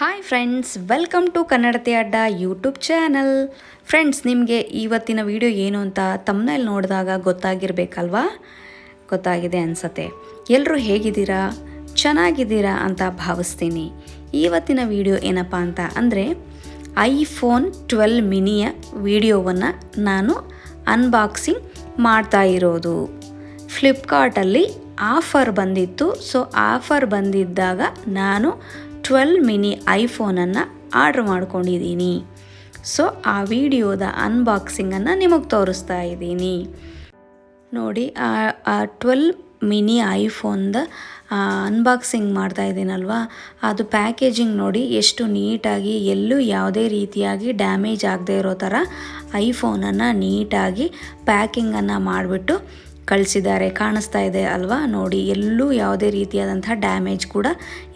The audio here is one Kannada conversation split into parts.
ಹಾಯ್ ಫ್ರೆಂಡ್ಸ್, ವೆಲ್ಕಮ್ ಟು ಕನ್ನಡತಿ ಅಡ್ಡ ಯೂಟ್ಯೂಬ್ ಚಾನಲ್. ಫ್ರೆಂಡ್ಸ್, ನಿಮಗೆ ಇವತ್ತಿನ ವಿಡಿಯೋ ಏನು ಅಂತ ತಮ್ಮನೇಲಿ ನೋಡಿದಾಗ ಗೊತ್ತಾಗಿರಬೇಕಲ್ವಾ? ಗೊತ್ತಾಗಿದೆ ಅನಿಸತ್ತೆ. ಎಲ್ಲರೂ ಹೇಗಿದ್ದೀರಾ, ಚೆನ್ನಾಗಿದ್ದೀರಾ ಅಂತ ಭಾವಿಸ್ತೀನಿ. ಇವತ್ತಿನ ವಿಡಿಯೋ ಏನಪ್ಪ ಅಂತ ಅಂದರೆ ಐಫೋನ್ 12 ಮಿನಿಯ ವಿಡಿಯೋವನ್ನು ನಾನು ಅನ್ಬಾಕ್ಸಿಂಗ್ ಮಾಡ್ತಾ ಇರೋದು. ಫ್ಲಿಪ್ಕಾರ್ಟಲ್ಲಿ ಆಫರ್ ಬಂದಿತ್ತು. ಸೊ ಆಫರ್ ಬಂದಿದ್ದಾಗ ನಾನು 12 ಮಿನಿ ಐಫೋನನ್ನು ಆರ್ಡ್ರ್ ಮಾಡ್ಕೊಂಡಿದ್ದೀನಿ. ಸೊ ಆ ವಿಡಿಯೋದ ಅನ್ಬಾಕ್ಸಿಂಗನ್ನು ನಿಮಗೆ ತೋರಿಸ್ತಾ ಇದ್ದೀನಿ. ನೋಡಿ, ಆ 12 ಮಿನಿ ಐಫೋನ್ದ ಅನ್ಬಾಕ್ಸಿಂಗ್ ಮಾಡ್ತಾ ಇದ್ದೀನಲ್ವಾ, ಅದು ಪ್ಯಾಕೇಜಿಂಗ್ ನೋಡಿ ಎಷ್ಟು ನೀಟಾಗಿ, ಎಲ್ಲೂ ಯಾವುದೇ ರೀತಿಯಾಗಿ ಡ್ಯಾಮೇಜ್ ಆಗದೆ ಇರೋ ಥರ ಐಫೋನನ್ನು ನೀಟಾಗಿ ಪ್ಯಾಕಿಂಗನ್ನು ಮಾಡಿಬಿಟ್ಟು ಕಳಿಸಿದ್ದಾರೆ. ಕಾಣಿಸ್ತಾ ಇದೆ ಅಲ್ವಾ? ನೋಡಿ, ಎಲ್ಲೂ ಯಾವುದೇ ರೀತಿಯಾದಂಥ ಡ್ಯಾಮೇಜ್ ಕೂಡ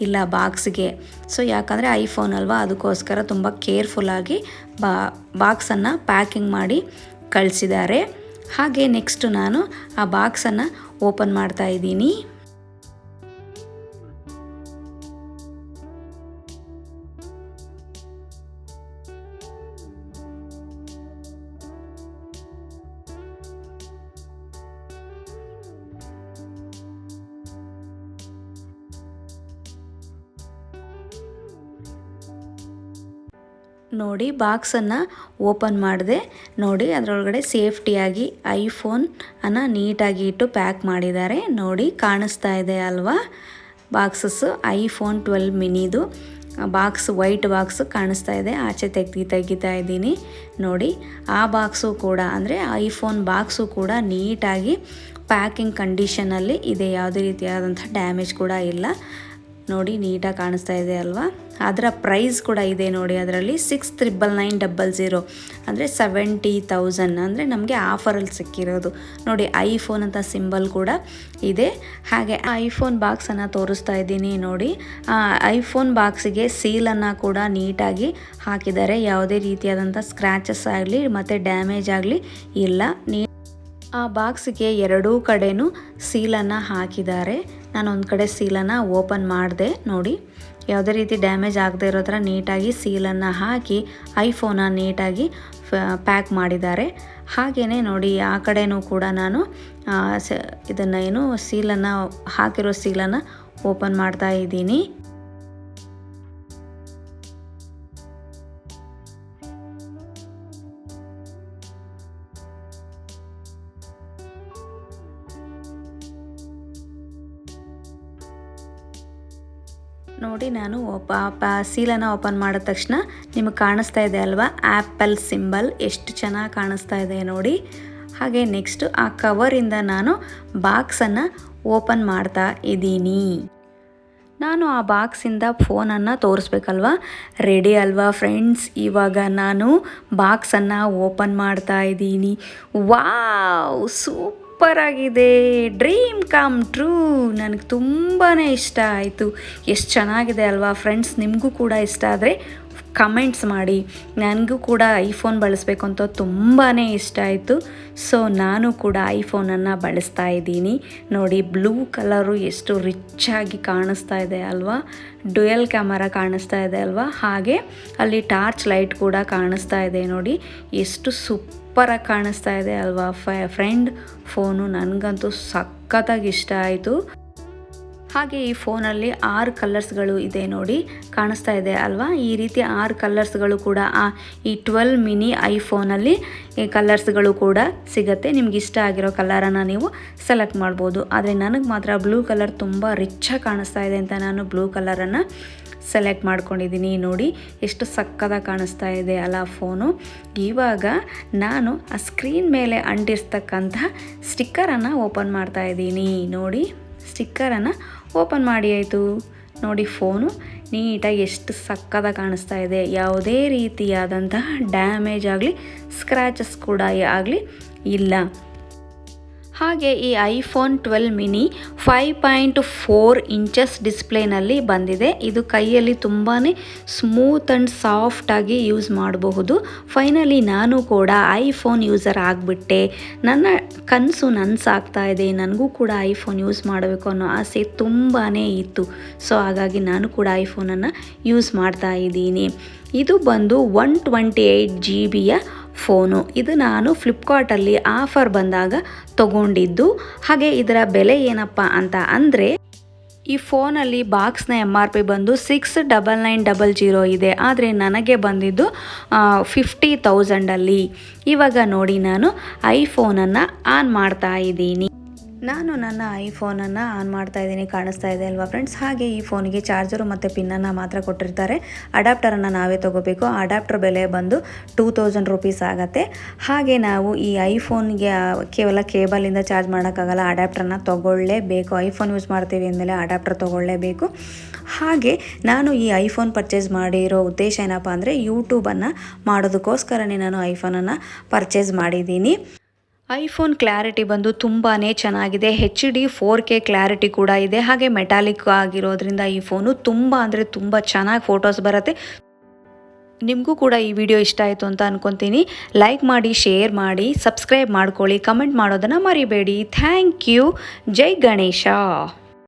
ಇಲ್ಲ ಬಾಕ್ಸ್ಗೆ. ಸೊ ಯಾಕಂದರೆ ಐಫೋನ್ ಅಲ್ವಾ, ಅದಕ್ಕೋಸ್ಕರ ತುಂಬ ಕೇರ್ಫುಲ್ಲಾಗಿ ಬಾಕ್ಸನ್ನು ಪ್ಯಾಕಿಂಗ್ ಮಾಡಿ ಕಳಿಸಿದ್ದಾರೆ. ಹಾಗೆ ನೆಕ್ಸ್ಟ್ ನಾನು ಆ ಬಾಕ್ಸನ್ನು ಓಪನ್ ಮಾಡ್ತಾ ಇದ್ದೀನಿ. ನೋಡಿ, ಬಾಕ್ಸನ್ನು ಓಪನ್ ಮಾಡಿದೆ. ನೋಡಿ, ಅದರೊಳಗಡೆ ಸೇಫ್ಟಿಯಾಗಿ ಐಫೋನನ್ನು ನೀಟಾಗಿ ಇಟ್ಟು ಪ್ಯಾಕ್ ಮಾಡಿದ್ದಾರೆ. ನೋಡಿ, ಕಾಣಿಸ್ತಾ ಇದೆ ಅಲ್ವಾ ಬಾಕ್ಸಸ್ಸು. ಐಫೋನ್ 12 ಮಿನಿದು ಬಾಕ್ಸ್, ವೈಟ್ ಬಾಕ್ಸು ಕಾಣಿಸ್ತಾ ಇದೆ. ಆಚೆ ತೆಗಿತಾ ಇದ್ದೀನಿ. ನೋಡಿ, ಆ ಬಾಕ್ಸು ಕೂಡ ಅಂದರೆ ಐಫೋನ್ ಬಾಕ್ಸು ಕೂಡ ನೀಟಾಗಿ ಪ್ಯಾಕಿಂಗ್ ಕಂಡೀಷನಲ್ಲಿ ಇದೆ. ಯಾವುದೇ ರೀತಿಯಾದಂಥ ಡ್ಯಾಮೇಜ್ ಕೂಡ ಇಲ್ಲ. ನೋಡಿ, ನೀಟಾಗಿ ಕಾಣಿಸ್ತಾ ಇದೆ ಅಲ್ವಾ? ಅದರ ಪ್ರೈಸ್ ಕೂಡ ಇದೆ ನೋಡಿ, ಅದರಲ್ಲಿ 6,990 ಅಂದರೆ 70,000 ಅಂದರೆ ನಮಗೆ ಆಫರಲ್ಲಿ ಸಿಕ್ಕಿರೋದು. ನೋಡಿ, ಐಫೋನ್ ಅಂತ ಸಿಂಬಲ್ ಕೂಡ ಇದೆ. ಹಾಗೆ ಐಫೋನ್ ಬಾಕ್ಸನ್ನು ತೋರಿಸ್ತಾ ಇದ್ದೀನಿ. ನೋಡಿ, ಐಫೋನ್ ಬಾಕ್ಸಿಗೆ ಸೀಲನ್ನು ಕೂಡ ನೀಟಾಗಿ ಹಾಕಿದ್ದಾರೆ. ಯಾವುದೇ ರೀತಿಯಾದಂಥ ಸ್ಕ್ರ್ಯಾಚಸ್ ಆಗಲಿ ಮತ್ತು ಡ್ಯಾಮೇಜ್ ಆಗಲಿ ಇಲ್ಲ. ಆ ಬಾಕ್ಸಿಗೆ ಎರಡೂ ಕಡೆನೂ ಸೀಲನ್ನು ಹಾಕಿದ್ದಾರೆ. ನಾನು ಒಂದು ಕಡೆ ಸೀಲನ್ನು ಓಪನ್ ಮಾಡಿದೆ. ನೋಡಿ, ಯಾವುದೇ ರೀತಿ ಡ್ಯಾಮೇಜ್ ಆಗದೆ ಇರೋ ಥರ ನೀಟಾಗಿ ಸೀಲನ್ನು ಹಾಕಿ ಐಫೋನ ನೀಟಾಗಿ ಪ್ಯಾಕ್ ಮಾಡಿದ್ದಾರೆ. ಹಾಗೆಯೇ ನೋಡಿ, ಆ ಕಡೆನೂ ಕೂಡ ನಾನು ಇದನ್ನು ಏನು ಸೀಲನ್ನು ಹಾಕಿರೋ ಸೀಲನ್ನು ಓಪನ್ ಮಾಡ್ತಾ ಇದ್ದೀನಿ. ನೋಡಿ, ನಾನು ಸೀಲನ್ನು ಓಪನ್ ಮಾಡಿದ ತಕ್ಷಣ ನಿಮಗೆ ಕಾಣಿಸ್ತಾ ಇದೆ ಅಲ್ವಾ ಆ್ಯಪಲ್ ಸಿಂಬಲ್, ಎಷ್ಟು ಚೆನ್ನಾಗಿ ಕಾಣಿಸ್ತಾ ಇದೆ ನೋಡಿ. ಹಾಗೆ ನೆಕ್ಸ್ಟು ಆ ಕವರಿಂದ ನಾನು ಬಾಕ್ಸನ್ನು ಓಪನ್ ಮಾಡ್ತಾ ಇದ್ದೀನಿ. ನಾನು ಆ ಬಾಕ್ಸಿಂದ ಫೋನನ್ನು ತೋರಿಸ್ಬೇಕಲ್ವಾ, ರೆಡಿ ಅಲ್ವಾ ಫ್ರೆಂಡ್ಸ್? ಇವಾಗ ನಾನು ಬಾಕ್ಸನ್ನು ಓಪನ್ ಮಾಡ್ತಾ ಇದ್ದೀನಿ. ವಾವ್, ಸೂಪರಾಗಿದೆ, ಡ್ರೀಮ್ ಕಮ್ ಟ್ರೂ. ನನಗೆ ತುಂಬಾ ಇಷ್ಟ ಆಯಿತು. ಎಷ್ಟು ಚೆನ್ನಾಗಿದೆ ಅಲ್ವಾ ಫ್ರೆಂಡ್ಸ್? ನಿಮಗೂ ಕೂಡ ಇಷ್ಟ ಆದರೆ ಕಮೆಂಟ್ಸ್ ಮಾಡಿ. ನನಗೂ ಕೂಡ ಐಫೋನ್ ಬಳಸಬೇಕು ಅಂತ ತುಂಬಾ ಇಷ್ಟ ಆಯಿತು. ಸೊ ನಾನು ಕೂಡ ಐಫೋನನ್ನು ಬಳಸ್ತಾ ಇದ್ದೀನಿ. ನೋಡಿ, ಬ್ಲೂ ಕಲರು ಎಷ್ಟು ರಿಚ್ಚಾಗಿ ಕಾಣಿಸ್ತಾ ಇದೆ ಅಲ್ವಾ? ಡ್ಯುಯಲ್ ಕ್ಯಾಮರಾ ಕಾಣಿಸ್ತಾ ಇದೆ ಅಲ್ವಾ? ಹಾಗೆ ಅಲ್ಲಿ ಟಾರ್ಚ್ ಲೈಟ್ ಕೂಡ ಕಾಣಿಸ್ತಾ ಇದೆ. ನೋಡಿ, ಎಷ್ಟು ಸೂಪರಾಗಿ ಕಾಣಿಸ್ತಾ ಇದೆ ಅಲ್ವಾ ಫ್ರೆಂಡ್? ಫೋನು ನನಗಂತೂ ಸಖತ್ತಾಗಿ ಇಷ್ಟ ಆಯಿತು. ಹಾಗೆ ಈ ಫೋನಲ್ಲಿ 6 ಕಲರ್ಸ್ಗಳು ಇದೆ ನೋಡಿ, ಕಾಣಿಸ್ತಾ ಇದೆ ಅಲ್ವಾ? ಈ ರೀತಿ 6 ಕಲರ್ಸ್ಗಳು ಕೂಡ ಈ 12 ಮಿನಿ ಐಫೋನಲ್ಲಿ ಈ ಕಲರ್ಸ್ಗಳು ಕೂಡ ಸಿಗುತ್ತೆ. ನಿಮ್ಗೆ ಇಷ್ಟ ಆಗಿರೋ ಕಲರನ್ನು ನೀವು ಸೆಲೆಕ್ಟ್ ಮಾಡ್ಬೋದು. ಆದರೆ ನನಗೆ ಮಾತ್ರ ಬ್ಲೂ ಕಲರ್ ತುಂಬ ರಿಚ್ಚಾಗಿ ಕಾಣಿಸ್ತಾ ಇದೆ ಅಂತ ನಾನು ಬ್ಲೂ ಕಲರನ್ನು ಸೆಲೆಕ್ಟ್ ಮಾಡ್ಕೊಂಡಿದ್ದೀನಿ. ನೋಡಿ, ಎಷ್ಟು ಸಕ್ಕತ್ತಾಗಿ ಕಾಣಿಸ್ತಾ ಇದೆ ಅಲ್ಲ ಫೋನು. ಇವಾಗ ನಾನು ಆ ಸ್ಕ್ರೀನ್ ಮೇಲೆ ಅಂಟಿಸ್ತಕ್ಕಂಥ ಸ್ಟಿಕ್ಕರನ್ನು ಓಪನ್ ಮಾಡ್ತಾ ಇದ್ದೀನಿ. ನೋಡಿ, ಸ್ಟಿಕ್ಕರನ್ನು ಓಪನ್ ಮಾಡಿ ಆಯಿತು. ನೋಡಿ, ಫೋನು ನೀಟಾಗಿ ಎಷ್ಟು ಸಕ್ಕತ್ತಾಗಿ ಕಾಣಿಸ್ತಾ ಇದೆ. ಯಾವುದೇ ರೀತಿಯಾದಂತಹ ಡ್ಯಾಮೇಜ್ ಆಗಲಿ ಸ್ಕ್ರ್ಯಾಚಸ್ ಕೂಡ ಆಗಲಿ ಇಲ್ಲ. ಹಾಗೆ ಈ ಐಫೋನ್ 12 ಮಿನಿ 5.4 ಇಂಚಸ್ ಡಿಸ್ಪ್ಲೇನಲ್ಲಿ ಬಂದಿದೆ. ಇದು ಕೈಯಲ್ಲಿ ತುಂಬಾ ಸ್ಮೂತ್ ಆ್ಯಂಡ್ ಸಾಫ್ಟಾಗಿ ಯೂಸ್ ಮಾಡಬಹುದು. ಫೈನಲಿ ನಾನು ಕೂಡ ಐಫೋನ್ ಯೂಸರ್ ಆಗಿಬಿಟ್ಟೆ. ನನ್ನ ಕನಸು ನನಸಾಗ್ತಾ ಇದೆ. ನನಗೂ ಕೂಡ ಐಫೋನ್ ಯೂಸ್ ಮಾಡಬೇಕು ಅನ್ನೋ ಆಸೆ ತುಂಬಾ ಇತ್ತು. ಸೊ ಹಾಗಾಗಿ ನಾನು ಕೂಡ ಐಫೋನನ್ನು ಯೂಸ್ ಮಾಡ್ತಾ ಇದ್ದೀನಿ. ಇದು ಬಂದು 128 GB ಫೋನು. ಇದು ನಾನು ಫ್ಲಿಪ್ಕಾರ್ಟಲ್ಲಿ ಆಫರ್ ಬಂದಾಗ ತಗೊಂಡಿದ್ದು. ಹಾಗೆ ಇದರ ಬೆಲೆ ಏನಪ್ಪ ಅಂತ ಅಂದರೆ, ಈ ಫೋನಲ್ಲಿ ಬಾಕ್ಸ್ನ MRP ಬಂದು 69900 ಇದೆ. ಆದರೆ ನನಗೆ ಬಂದಿದ್ದು 50,000ಅಲ್ಲಿ. ಇವಾಗ ನೋಡಿ ನಾನು ಐಫೋನನ್ನು ಆನ್ ಮಾಡ್ತಾ ಇದ್ದೀನಿ. ನಾನು ನನ್ನ ಐಫೋನನ್ನು ಆನ್ ಮಾಡ್ತಾ ಇದ್ದೀನಿ, ಕಾಣಿಸ್ತಾ ಇದೆ ಅಲ್ವಾ ಫ್ರೆಂಡ್ಸ್. ಹಾಗೆ ಈ ಫೋನಿಗೆ ಚಾರ್ಜರು ಮತ್ತು ಪಿನ್ನನ್ನು ಮಾತ್ರ ಕೊಟ್ಟಿರ್ತಾರೆ. ಅಡಾಪ್ಟರನ್ನು ನಾವೇ ತೊಗೋಬೇಕು. ಅಡಾಪ್ಟರ್ ಬೆಲೆ ಬಂದು 2000 ರೂಪೀಸ್ ಆಗುತ್ತೆ. ಹಾಗೆ ನಾವು ಈ ಐಫೋನ್ಗೆ ಕೇವಲ ಕೇಬಲಿಂದ ಚಾರ್ಜ್ ಮಾಡೋಕ್ಕಾಗಲ್ಲ, ಅಡಾಪ್ಟರ್ನ ತೊಗೊಳ್ಳೇಬೇಕು. ಐಫೋನ್ ಯೂಸ್ ಮಾಡ್ತೀವಿ ಅಂದಮೇಲೆ ಅಡಾಪ್ಟರ್ ತೊಗೊಳ್ಳೇಬೇಕು. ಹಾಗೆ ನಾನು ಈ ಐಫೋನ್ ಪರ್ಚೇಸ್ ಮಾಡಿರೋ ಉದ್ದೇಶ ಏನಪ್ಪ ಅಂದರೆ, ಯೂಟ್ಯೂಬನ್ನು ಮಾಡೋದಕ್ಕೋಸ್ಕರನೇ ನಾನು ಐಫೋನನ್ನು ಪರ್ಚೇಸ್ ಮಾಡಿದ್ದೀನಿ. ಐಫೋನ್ ಕ್ಲಾರಿಟಿ ಬಂದು ತುಂಬಾ ಚೆನ್ನಾಗಿದೆ. HD 4K ಕ್ಲಾರಿಟಿ ಕೂಡ ಇದೆ. ಹಾಗೆ ಮೆಟಾಲಿಕ್ ಆಗಿರೋದ್ರಿಂದ ಈ ಫೋನು ತುಂಬ ಅಂದರೆ ತುಂಬ ಚೆನ್ನಾಗಿ ಫೋಟೋಸ್ ಬರುತ್ತೆ. ನಿಮಗೂ ಕೂಡ ಈ ವಿಡಿಯೋ ಇಷ್ಟ ಆಯಿತು ಅಂತ ಅಂದ್ಕೊತೀನಿ. ಲೈಕ್ ಮಾಡಿ, ಶೇರ್ ಮಾಡಿ, ಸಬ್ಸ್ಕ್ರೈಬ್ ಮಾಡ್ಕೊಳ್ಳಿ, ಕಮೆಂಟ್ ಮಾಡೋದನ್ನು ಮರಿಬೇಡಿ. Thank you. ಜೈ ಗಣೇಶ.